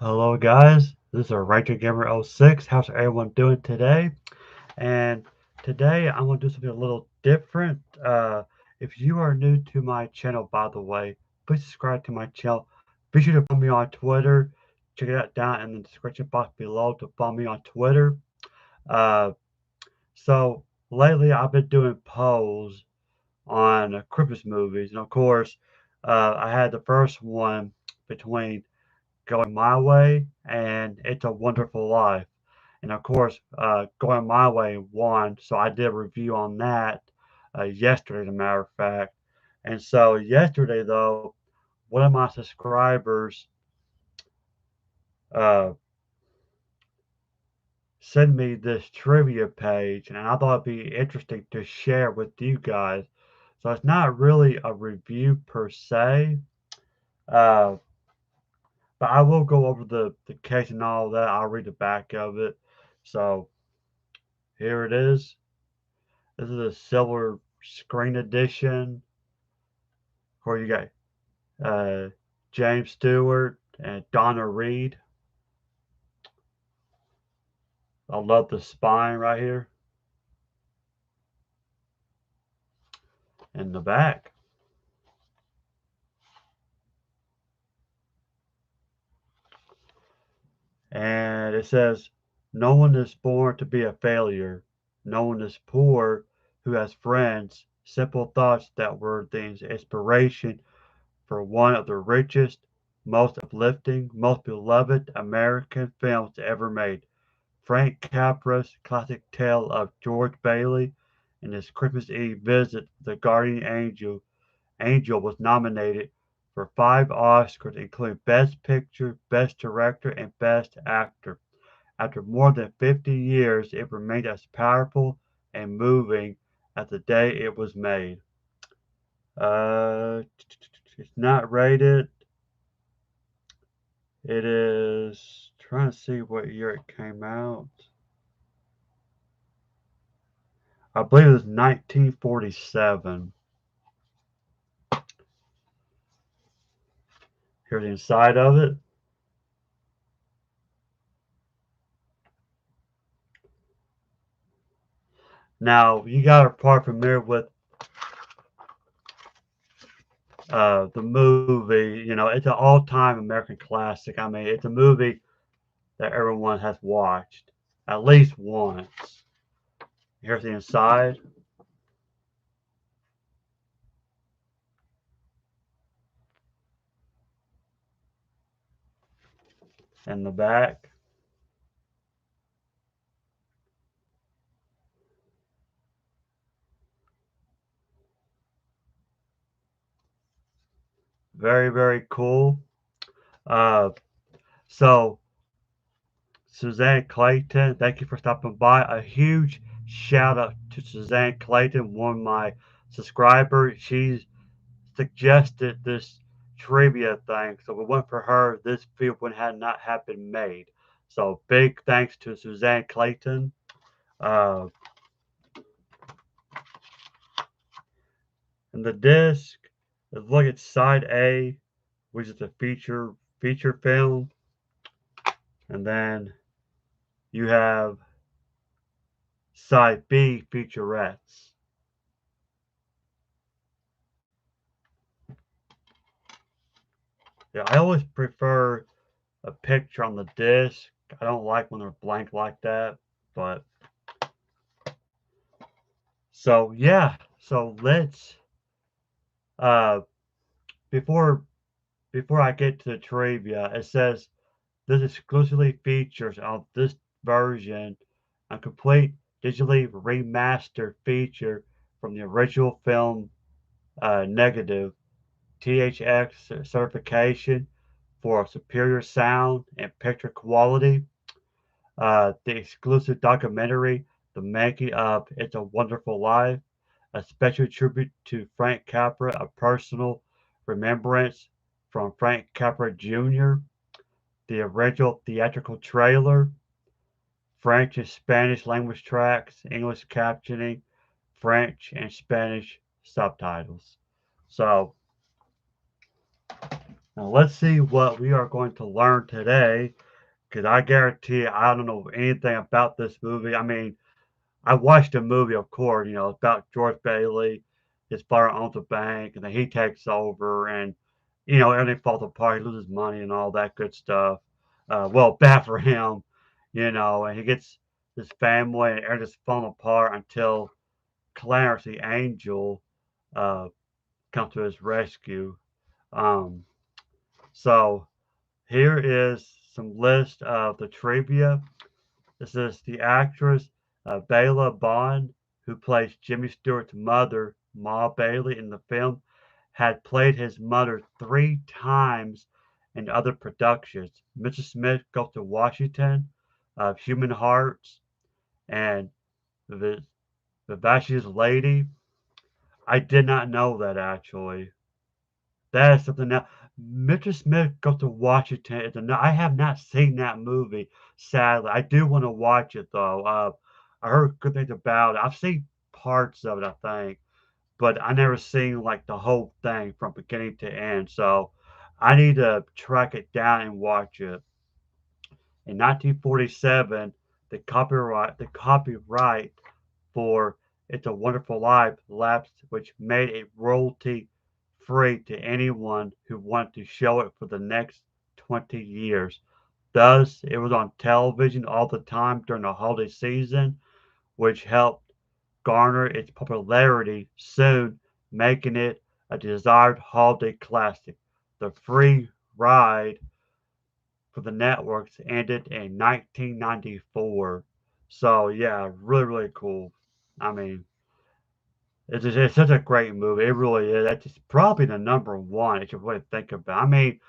Hello guys, this is Ranger Gamer 06. How's everyone doing today? And today I'm gonna do something a little different. If you are new to my channel, by the way, please subscribe to my channel. Be sure to follow me on Twitter. Check it out down in the description box below to follow me on Twitter. Uh, so lately I've been doing polls on Christmas movies, and of course, I had the first one between Going My Way and It's a Wonderful Life. And of course, Going My Way won, so I did a review on that yesterday, as a matter of fact. And so yesterday, though, one of my subscribers uh, sent me this trivia page, and I thought it'd be interesting to share with you guys. So it's not really a review per se, uh, but I will go over the case and all that. I'll read the back of it. So here it is. This is a silver screen edition where you got uh, James Stewart and Donna Reed. I love the spine right here in the back. And it says, no one is born to be a failure. No one is poor who has friends. Simple thoughts that were the inspiration for one of the richest, most uplifting, most beloved American films ever made. Frank Capra's classic tale of George Bailey and his Christmas Eve visit to the guardian angel. Angel was nominated for 5 Oscars, including Best Picture, Best Director, and Best Actor. After more than 50 years, it remained as powerful and moving as the day it was made. Uh, it's not rated. It is trying to see what year it came out. I believe it was 1947. Here's the inside of it. Now, you guys are probably familiar with the movie. You know, it's an all-time American classic. I mean, it's a movie that everyone has watched at least once. Here's the inside and the back. Very, very cool. Uh, so, Suzanne Clayton, thank you for stopping by. A huge shout out to Suzanne Clayton, one of my subscribers. She suggested this trivia thing, so we went for her. This video would had not have been made. So big thanks to Suzanne Clayton. Uh, and the disc, look at side A, which is the feature film, and then you have side B, featurettes. Yeah, I always prefer a picture on the disc. I don't like when they're blank like that, but so yeah. So let's uh before before I get to the trivia, it says this exclusively features on this version a complete digitally remastered feature from the original film negative THX certification for superior sound and picture quality. The exclusive documentary, The Making of It's a Wonderful Life, a special tribute to Frank Capra, a personal remembrance from Frank Capra Jr., the original theatrical trailer, French and Spanish language tracks, English captioning, French and Spanish subtitles. So Now let's see what we are going to learn today, because I guarantee you, I don't know anything about this movie. I mean, I watched the movie, of course, it's about George Bailey. His father owns a bank, and then he takes over, and everything falls apart. He loses money and all that good stuff. Well, bad for him, and he gets his family, and everything's falling apart until Clarence, the angel, uh, comes to his rescue. Um, so here is some list of the trivia. This is the actress Bela Bond, who plays Jimmy Stewart's mother, Ma Bailey, in the film, had played his mother 3 times in other productions. Mrs. Smith Goes to Washington, Human Hearts, and the Vivacious Lady. I did not know that actually. That is something that Mr. Smith Goes to Washington is I have not seen that movie, sadly. I do want to watch it though. I heard good things about it. I've seen parts of it, I think, but I never seen like the whole thing from beginning to end. So I need to track it down and watch it. In 1947, the copyright for It's a Wonderful Life lapsed, which made it royalty free to anyone who wanted to show it for the next 20 years. Thus, it was on television all the time during the holiday season, which helped garner its popularity, soon making it a desired holiday classic. The free ride for the networks ended in 1994. So, yeah, really, really cool. I mean, it's such a great movie. It really is. It's probably the number one if you really think about it. I mean,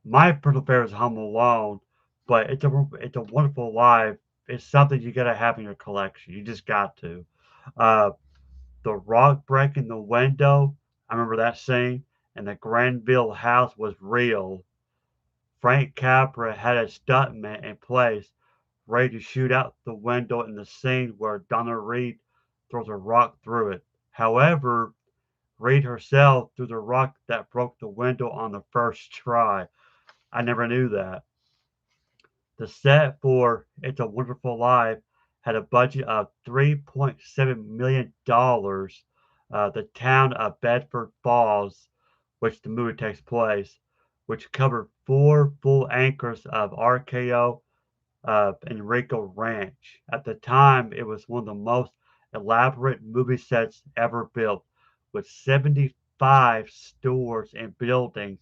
my personal favorite is Home Alone, but it's a Wonderful Life. It's something you gotta have in your collection. You just got to. Uh, the rock breaking the window. I remember that scene. And the Granville house was real. Frank Capra had a stuntman in place, ready to shoot out the window in the scene where Donna Reed throws a rock through it. However, Reed herself threw the rock that broke the window on the first try. I never knew that. The set for It's a Wonderful Life had a budget of $3.7 million. The town of Bedford Falls, which the movie takes place, which covered 4 full acres of RKO Enrico Ranch. At the time, it was one of the most elaborate movie sets ever built, with 75 stores and buildings,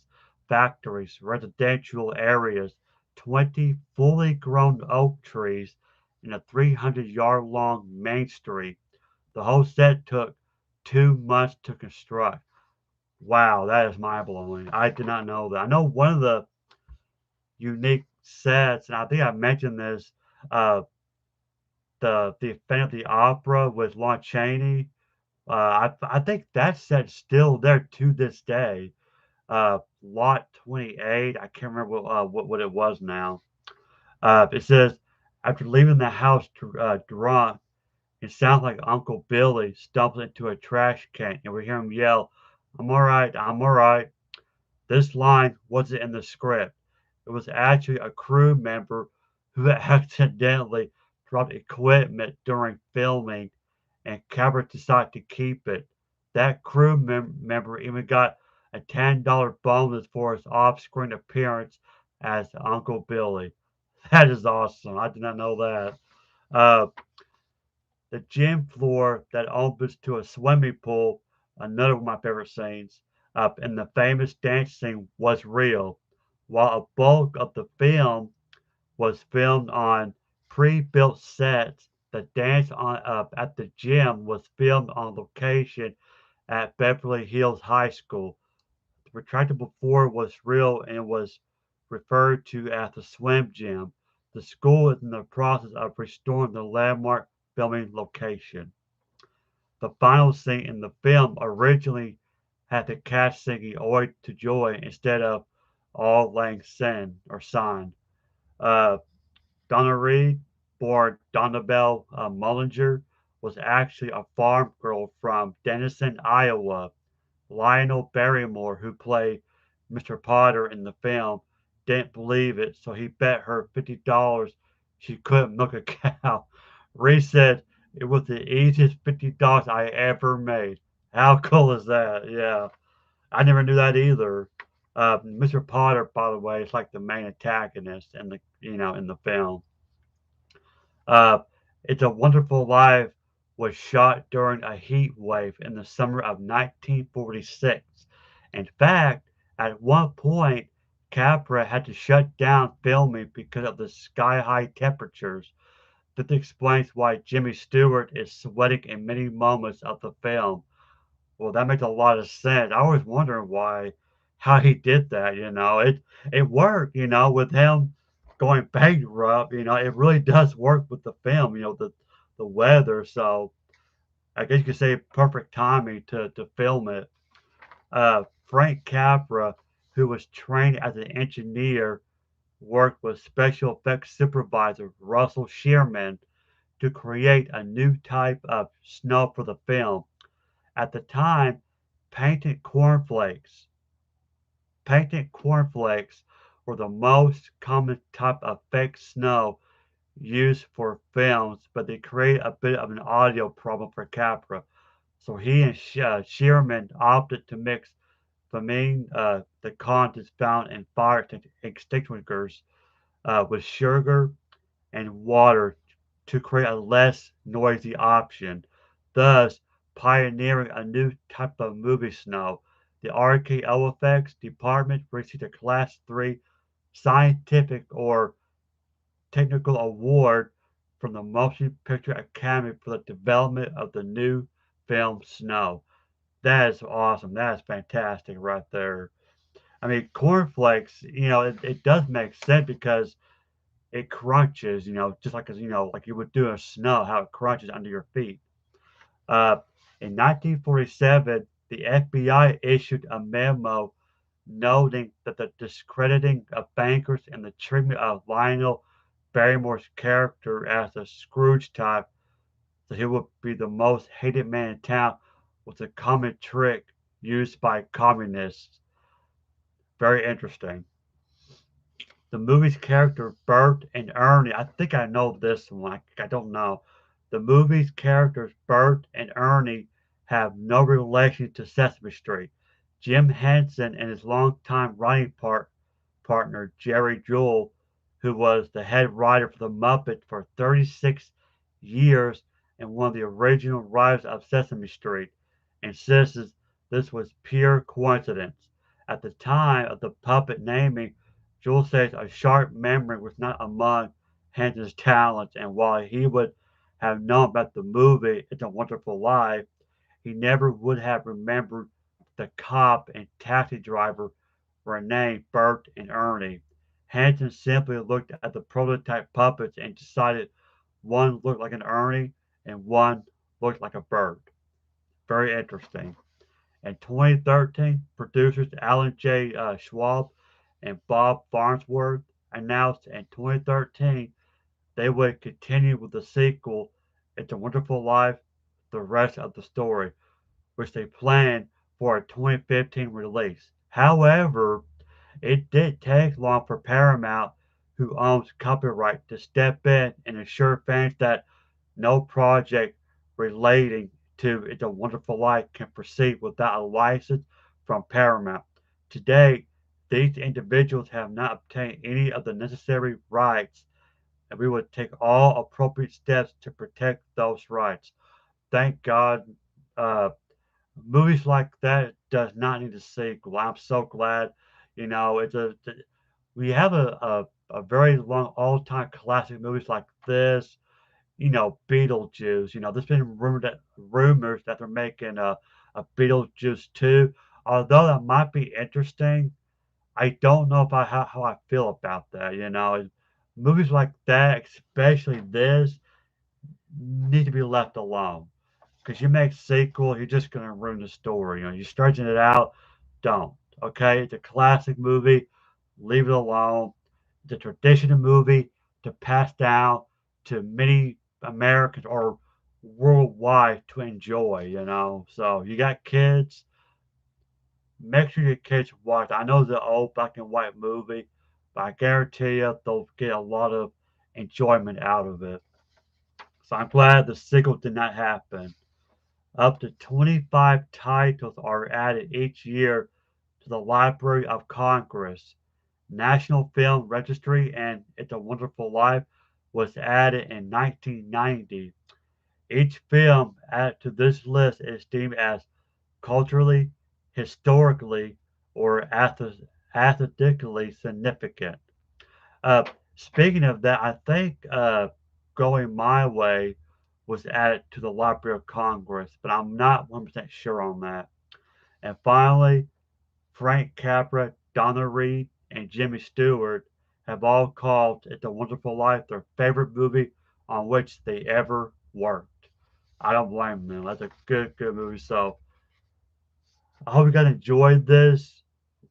factories, residential areas, 20 fully grown oak trees, and a 300-yard long main street. The whole set took 2 months to construct. Wow, that is mind blowing. I did not know that. I know one of the unique sets, and I think I mentioned this. Uh, the Phantom of the Opera with Lon Chaney. I think that set's still there to this day. Lot 28. I can't remember what it was now. It says after leaving the house drunk, it sounds like Uncle Billy stumbles into a trash can, and we hear him yell, "I'm all right, I'm all right." This line wasn't in the script. It was actually a crew member who accidentally dropped equipment during filming, and Cabot decided to keep it. That crew member even got a $10 bonus for his off-screen appearance as Uncle Billy. That is awesome. I did not know that. Uh, the gym floor that opens to a swimming pool, another of my favorite scenes, and the famous dance scene was real, while a bulk of the film was filmed on pre-built sets. The dance at the gym was filmed on location at Beverly Hills High School. The retractable floor was real and was referred to as the swim gym. The school is in the process of restoring the landmark filming location. The final scene in the film originally had the cast singing Ode to Joy instead of Auld Lang Syne or Sign. Uh, Donna Reed, born Donnabelle Mullinger, was actually a farm girl from Denison, Iowa. Lionel Barrymore, who played Mr. Potter in the film didn't believe it, so he bet her $50 she couldn't milk a cow. Reese said it was the easiest $50 I ever made. How cool is that? Yeah, I never knew that either. Mr. Potter, by the way, is like the main antagonist in the in the film. Uh, It's a Wonderful Life was shot during a heat wave in the summer of 1946. In fact, at one point, Capra had to shut down filming because of the sky-high temperatures. This explains why Jimmy Stewart is sweating in many moments of the film. Well, that makes a lot of sense. I was wondering how he did that, It worked, with him going bankrupt, it really does work with the film, the weather. So I guess you could say perfect timing to film it. Frank Capra, who was trained as an engineer, worked with special effects supervisor Russell Shearman to create a new type of snow for the film. At the time, painted cornflakes painted cornflakes were the most common type of fake snow used for films, but they created a bit of an audio problem for Capra. So he and Shearman opted to mix the contents found in fire extinguishers, with sugar and water to create a less noisy option, thus pioneering a new type of movie snow. The RKO effects department received a Class 3 scientific or technical award from the Motion Picture Academy for the development of the new film Snow. That is awesome. That is fantastic right there. I mean, cornflakes, it does make sense because it crunches, just like like you would do in snow, how it crunches under your feet. Uh, in 1947, the FBI issued a memo noting that the discrediting of bankers and the treatment of Lionel Barrymore's character as a Scrooge type, that he would be the most hated man in town, was a common trick used by communists. Very interesting. The movie's character Bert and Ernie. I think I know this one. I don't know. The movie's characters Bert and Ernie have no relation to Sesame Street. Jim Henson and his longtime writing partner Jerry Jewell, who was the head writer for the Muppets for 36 years and one of the original writers of Sesame Street, insists this was pure coincidence. At the time of the puppet naming, Jewell says a sharp memory was not among Henson's talents, and while he would have known about the movie It's a Wonderful Life, he never would have remembered the cop and taxi driver were named Bert and Ernie. Henson simply looked at the prototype puppets and decided one looked like an Ernie and one looked like a Bert. Very interesting. In 2013, producers Alan J. Schwab and Bob Farnsworth announced in 2013 they would continue with the sequel, It's a Wonderful Life, the rest of the story, which they planned for a 2015 release. However, it did take long for Paramount, who owns copyright, to step in and assure fans that no project relating to It's a Wonderful Life can proceed without a license from Paramount. To date, these individuals have not obtained any of the necessary rights, and we would take all appropriate steps to protect those rights. Thank God, uh, movies like that does not need a sequel. I'm so glad. It's we have a very long all-time classic movies like this. Beetlejuice. There's been rumors that they're making a Beetlejuice 2. Although that might be interesting, I don't know if how I feel about that. Movies like that, especially this, need to be left alone. Because you make sequel, you're just going to ruin the story. You're stretching it out. Don't. Okay, it's a classic movie. Leave it alone. It's a traditional movie to pass down to many Americans or worldwide to enjoy. So you got kids, make sure your kids watch. I know the old black and white movie, but I guarantee you they'll get a lot of enjoyment out of it. So I'm glad the sequel did not happen. Up to 25 titles are added each year to the Library of Congress. National Film Registry and It's a Wonderful Life was added in 1990. Each film added to this list is deemed as culturally, historically, or aesthetically significant. Uh, Speaking of that, I think Going My Way was added to the Library of Congress, but I'm not 100% sure on that. And finally, Frank Capra, Donna Reed, and Jimmy Stewart have all called It's a Wonderful Life their favorite movie on which they ever worked. I don't blame them. That's a good movie. So I hope you guys enjoyed this.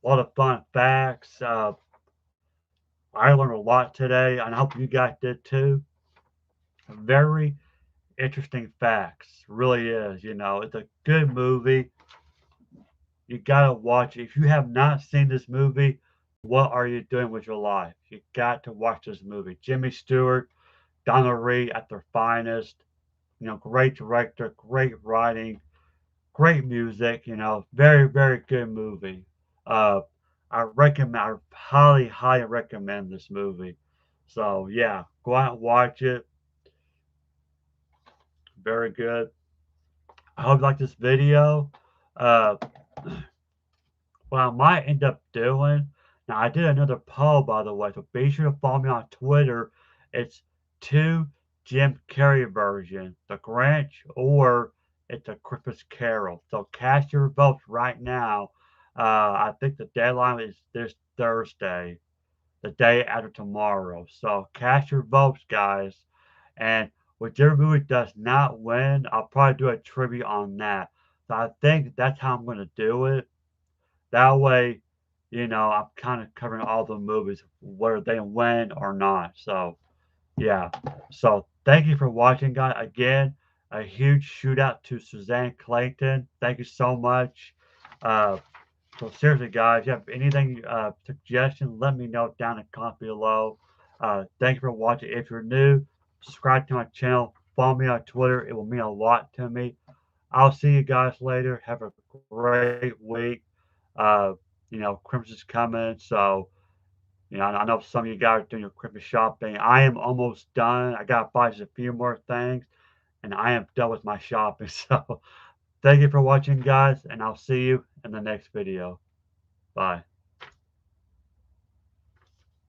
A lot of fun facts. I learned a lot today, and I hope you guys did too. Very interesting facts. Really is. It's a good movie. You gotta watch it. If you have not seen this movie, what are you doing with your life? You got to watch this movie. Jimmy Stewart, Donna Reed at their finest. Great director, great writing, great music. Very good movie. Uh, I highly recommend this movie. So yeah, go out and watch it. Very good. I hope you like this video. Uh, what I might end up doing. Now I did another poll by the way, so be sure to follow me on Twitter. It's two Jim Carrey version, The Grinch or It's a Christmas Carol. So cast your votes right now. I think the deadline is this Thursday, the day after tomorrow. So cast your votes, guys. And whichever movie does not win, I'll probably do a trivia on that. So I think that's how I'm going to do it. That way, I'm kind of covering all the movies, whether they win or not. So, yeah. So, thank you for watching, guys. Again, a huge shootout to Suzanne Clayton. Thank you so much. Uh, so, seriously, guys, if you have anything, suggestion, let me know down in the comments below. Thank you for watching. If you're new, subscribe to my channel. Follow me on Twitter. It will mean a lot to me. I'll see you guys later. Have a great week. Uh, Christmas is coming, so I know some of you guys are doing your Christmas shopping. I am almost done. I got to buy just a few more things, and I am done with my shopping. So, thank you for watching, guys, and I'll see you in the next video. Bye.